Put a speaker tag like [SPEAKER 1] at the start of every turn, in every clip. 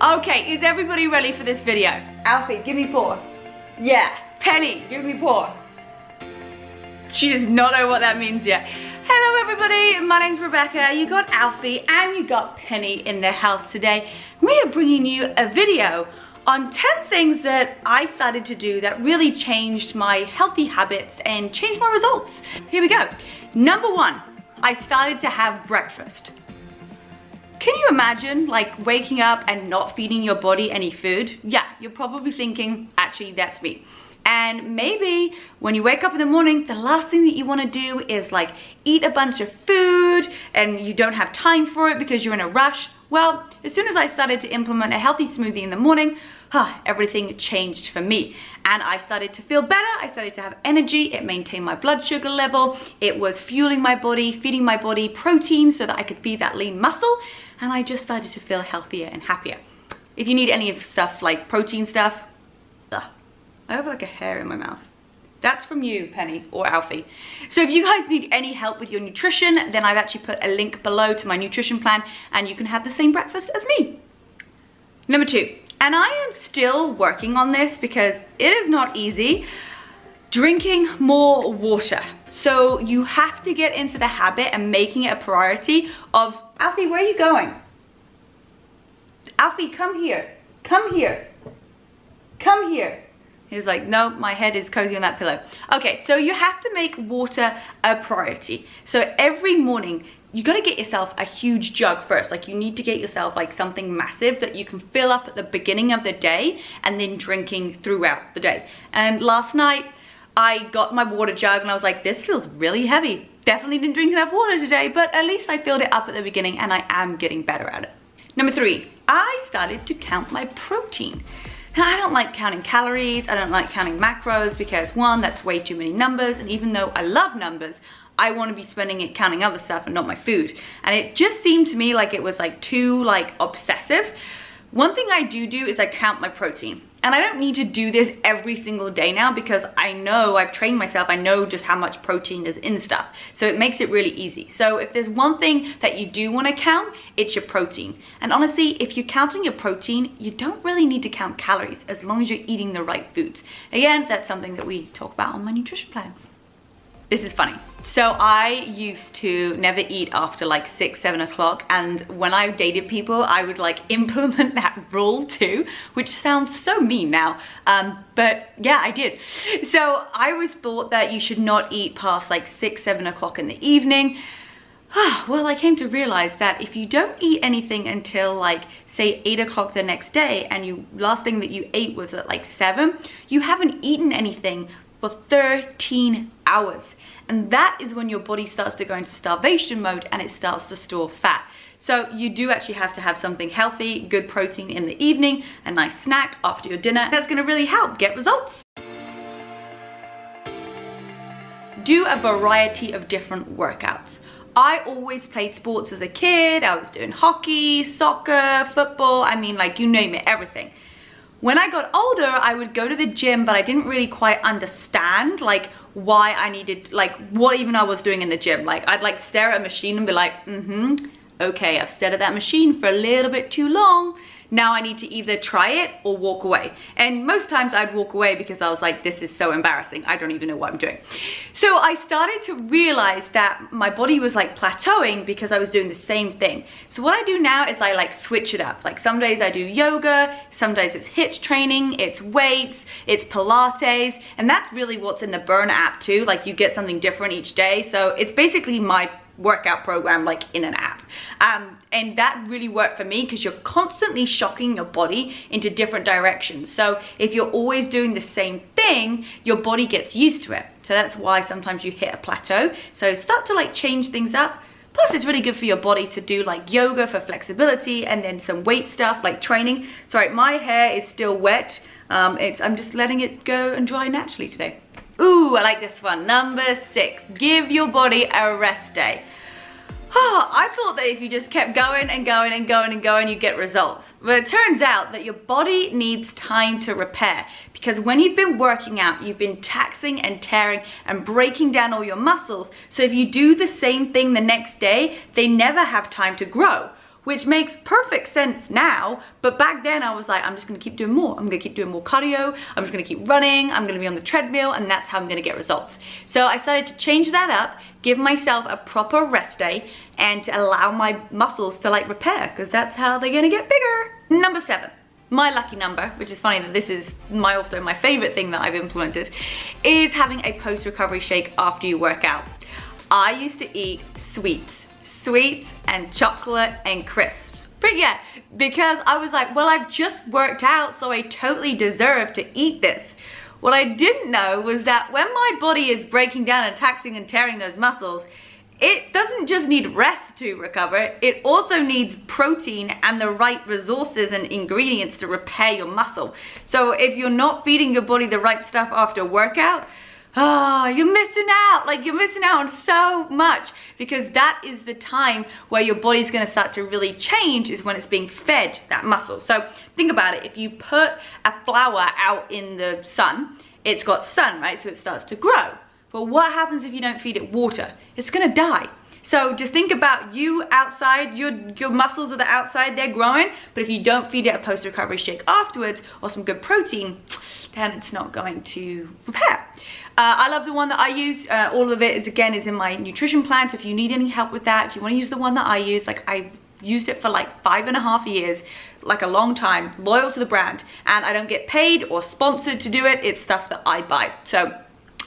[SPEAKER 1] Okay, is everybody ready for this video? Alfie, give me paw. Yeah. Penny, give me paw. She does not know what that means yet. Hello everybody, my name's Rebecca. You got Alfie and you got Penny in the house today. We are bringing you a video on 10 things that I started to do that really changed my healthy habits and changed my results. Here we go. Number 1, I started to have breakfast. Can you imagine like waking up and not feeding your body any food? Yeah, you're probably thinking, actually that's me. And maybe when you wake up in the morning, the last thing that you want to do is like eat a bunch of food and you don't have time for it because you're in a rush. Well, as soon as I started to implement a healthy smoothie in the morning, everything changed for me. And I started to feel better, I started to have energy, it maintained my blood sugar level, it was fueling my body, feeding my body protein so that I could feed that lean muscle, and I just started to feel healthier and happier. If you need any of stuff like protein stuff, I have like a hair in my mouth. That's from you, Penny or Alfie. So if you guys need any help with your nutrition, then I've actually put a link below to my nutrition plan and you can have the same breakfast as me. Number 2, and I am still working on this because it is not easy, drinking more water. So you have to get into the habit and making it a priority of, Alfie, where are you going? Alfie, come here, come here, come here. He's like, no, my head is cozy on that pillow. Okay, so you have to make water a priority. So every morning, you gotta get yourself a huge jug first. Like you need to get yourself like something massive that you can fill up at the beginning of the day and then drinking throughout the day. And last night, I got my water jug and I was like, this feels really heavy. Definitely didn't drink enough water today, but at least I filled it up at the beginning and I am getting better at it. Number 3, I started to count my protein. Now, I don't like counting calories, I don't like counting macros because 1, that's way too many numbers, and even though I love numbers, I want to be spending it counting other stuff and not my food. And it just seemed to me like it was like too like obsessive. One thing I do is I count my protein. And I don't need to do this every single day now because I know, I've trained myself, I know just how much protein is in stuff. So it makes it really easy. So if there's one thing that you do want to count, it's your protein. And honestly, if you're counting your protein, you don't really need to count calories as long as you're eating the right foods. Again, that's something that we talk about on my nutrition plan. This is funny. So I used to never eat after like 6, 7 o'clock, and when I dated people, I would like implement that rule too, which sounds so mean now, but yeah, I did. So I always thought that you should not eat past like 6, 7 o'clock in the evening. Well, I came to realize that if you don't eat anything until like say 8 o'clock the next day, and last thing that you ate was at like 7, you haven't eaten anything for 13 hours. And that is when your body starts to go into starvation mode and it starts to store fat. So you do actually have to have something healthy, good protein in the evening, a nice snack after your dinner. That's gonna really help get results. Do a variety of different workouts. I always played sports as a kid. I was doing hockey, soccer, football, I mean like you name it, everything. When I got older, I would go to the gym, but I didn't really quite understand like why I needed, like what even I was doing in the gym. Like I'd like stare at a machine and be like, okay, I've stared at that machine for a little bit too long. Now I need to either try it or walk away. And most times I'd walk away because I was like, this is so embarrassing. I don't even know what I'm doing. So I started to realize that my body was like plateauing because I was doing the same thing. So what I do now is I like switch it up. Like some days I do yoga, some days it's HIIT training, it's weights, it's Pilates, and that's really what's in the Burn app too. Like you get something different each day. So it's basically my workout program like in an app, and that really worked for me because you're constantly shocking your body into different directions. So if you're always doing the same thing, your body gets used to it. So that's why sometimes you hit a plateau. So start to like change things up. Plus it's really good for your body to do like yoga for flexibility and then some weight stuff like training. Sorry, my hair is still wet. I'm just letting it go and dry naturally today. Ooh, I like this one. Number 6, give your body a rest day. I thought that if you just kept going and going and going and going, you get results. But it turns out that your body needs time to repair, because when you've been working out, you've been taxing and tearing and breaking down all your muscles. So if you do the same thing the next day, they never have time to grow. which makes perfect sense now. But back then I was like, I'm just gonna keep doing more. I'm gonna keep doing more cardio. I'm just gonna keep running. I'm gonna be on the treadmill, and that's how I'm gonna get results. So I started to change that up, give myself a proper rest day, and to allow my muscles to like repair, because that's how they're gonna get bigger. Number 7. My lucky number, which is funny that this is also my favorite thing that I've implemented, is having a post-recovery shake after you work out. I used to eat sweets and chocolate and crisps. But yeah, because I was like, well, I've just worked out, so I totally deserve to eat this. What I didn't know was that when my body is breaking down and taxing and tearing those muscles, it doesn't just need rest to recover, it also needs protein and the right resources and ingredients to repair your muscle. So if you're not feeding your body the right stuff after workout, you're missing out. Like, you're missing out on so much, because that is the time where your body's gonna start to really change, is when it's being fed that muscle. So think about it. If you put a flower out in the sun, it's got sun, right? So it starts to grow. But what happens if you don't feed it water? It's gonna die. So just think about you outside, your muscles are the outside, they're growing, but if you don't feed it a post-recovery shake afterwards, or some good protein, then it's not going to repair. I love the one that I use. All of it is in my nutrition plan, so if you need any help with that, if you wanna use the one that I use, like I used it for like 5.5 years, like a long time, loyal to the brand, and I don't get paid or sponsored to do it, it's stuff that I buy. So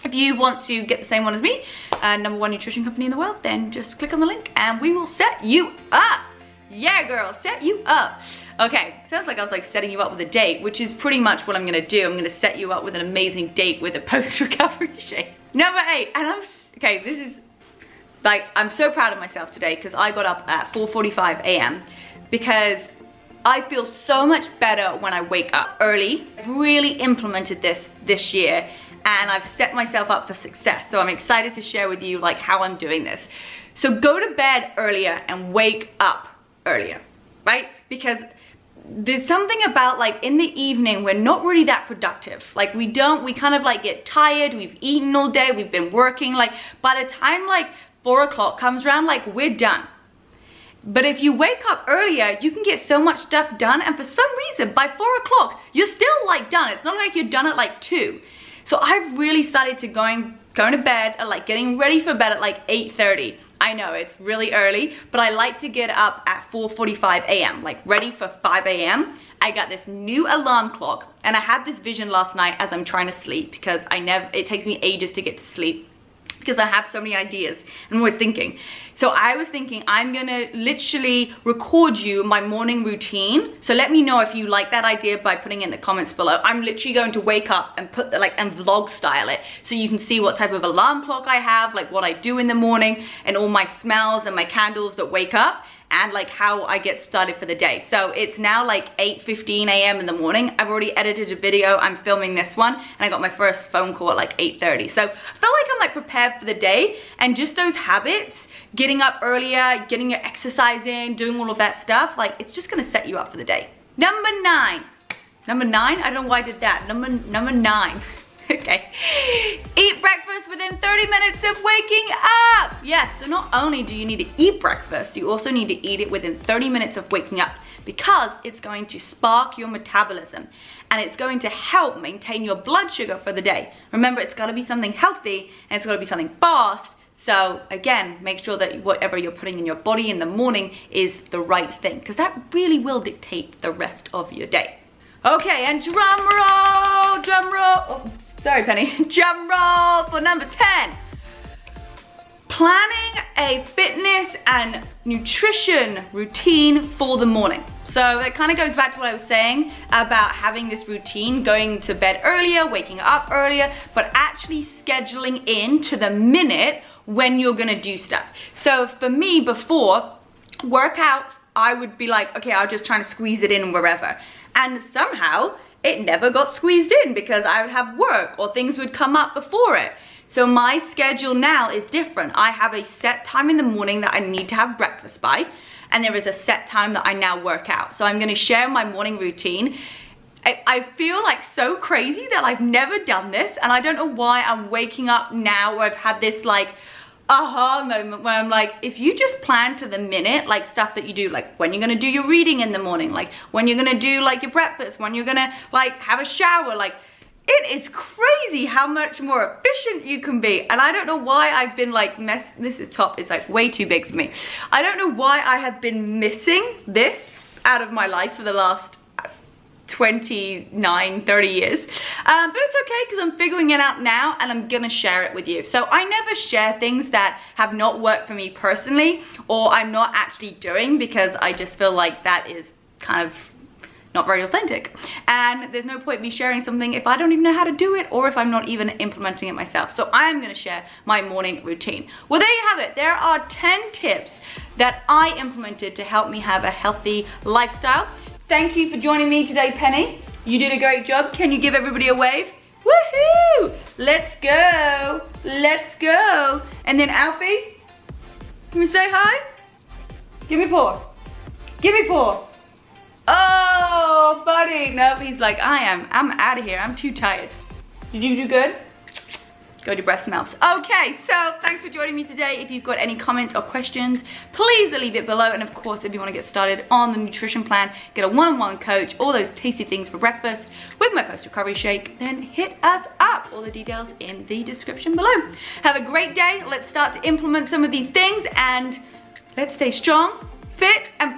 [SPEAKER 1] if you want to get the same one as me, #1 nutrition company in the world, then just click on the link and we will set you up. Yeah, girl, set you up. Okay, sounds like I was like setting you up with a date, which is pretty much what I'm gonna do. I'm gonna set you up with an amazing date with a post-recovery shake. Number 8, and okay, this is, like, I'm so proud of myself today, because I got up at 4:45 a.m. because I feel so much better when I wake up early. I've really implemented this year, and I've set myself up for success. So I'm excited to share with you like how I'm doing this. So go to bed earlier and wake up earlier, right? Because there's something about like in the evening, we're not really that productive. Like we kind of like get tired, we've eaten all day, we've been working. Like by the time like 4 o'clock comes around, like we're done. But if you wake up earlier, you can get so much stuff done. And for some reason, by 4 o'clock, you're still like done. It's not like you're done at like 2. So I've really started to going to bed, or like getting ready for bed at like 8:30. I know it's really early, but I like to get up at 4:45 a.m. like ready for 5 a.m. I got this new alarm clock, and I had this vision last night as I'm trying to sleep, because it takes me ages to get to sleep, because I have so many ideas. I'm always thinking. So I was thinking I'm gonna literally record you my morning routine. So let me know if you like that idea by putting it in the comments below. I'm literally going to wake up and put and vlog style it, so you can see what type of alarm clock I have, like what I do in the morning, and all my smells and my candles that wake up, and like how I get started for the day. So it's now like 8:15 a.m. in the morning. I've already edited a video, I'm filming this one, and I got my first phone call at like 8:30. So I felt like I'm like prepared for the day, and just those habits, getting up earlier, getting your exercise in, doing all of that stuff, like it's just gonna set you up for the day. Number 9. Number 9? I don't know why I did that. Number 9. Okay. Eat breakfast within 30 minutes of waking up. Yes, so not only do you need to eat breakfast, you also need to eat it within 30 minutes of waking up, because it's going to spark your metabolism, and it's going to help maintain your blood sugar for the day. Remember, it's gotta be something healthy, and it's gotta be something fast. So again, make sure that whatever you're putting in your body in the morning is the right thing, because that really will dictate the rest of your day. Okay, and drum roll, drum roll. Oh, sorry, Penny. Drum roll for number 10. Planning a fitness and nutrition routine for the morning. So that kind of goes back to what I was saying about having this routine, going to bed earlier, waking up earlier, but actually scheduling in to the minute when you're gonna do stuff. So for me, before workout, I would be like, okay, I'll just try to squeeze it in wherever. And somehow it never got squeezed in, because I would have work or things would come up before it. So my schedule now is different. I have a set time in the morning that I need to have breakfast by, and there is a set time that I now work out. So I'm gonna share my morning routine. I feel like so crazy that I've never done this, and I don't know why I'm waking up now, where I've had this like, aha moment where I'm like, if you just plan to the minute, like stuff that you do, like when you're gonna do your reading in the morning, like when you're gonna do like your breakfast, when you're gonna like have a shower, like it is crazy how much more efficient you can be. And I don't know why I've been like this is top, it's like way too big for me. I don't know why I have been missing this out of my life for the last 29, 30 years. But it's okay because I'm figuring it out now and I'm gonna share it with you. So I never share things that have not worked for me personally or I'm not actually doing, because I just feel like that is kind of not very authentic. And there's no point me sharing something if I don't even know how to do it or if I'm not even implementing it myself. So I'm gonna share my morning routine. Well, there you have it. There are 10 tips that I implemented to help me have a healthy lifestyle. Thank you for joining me today, Penny. You did a great job. Can you give everybody a wave? Woohoo! Let's go. Let's go. And then Alfie, can we say hi? Give me paw. Give me paw. Oh, buddy. No, he's like, I'm out of here. I'm too tired. Did you do good? Go to breast mouth. Okay, so thanks for joining me today. If you've got any comments or questions, please leave it below. And of course, if you want to get started on the nutrition plan, get a one-on-one coach, all those tasty things for breakfast with my post-recovery shake, then hit us up. All the details in the description below. Have a great day. Let's start to implement some of these things and let's stay strong, fit, and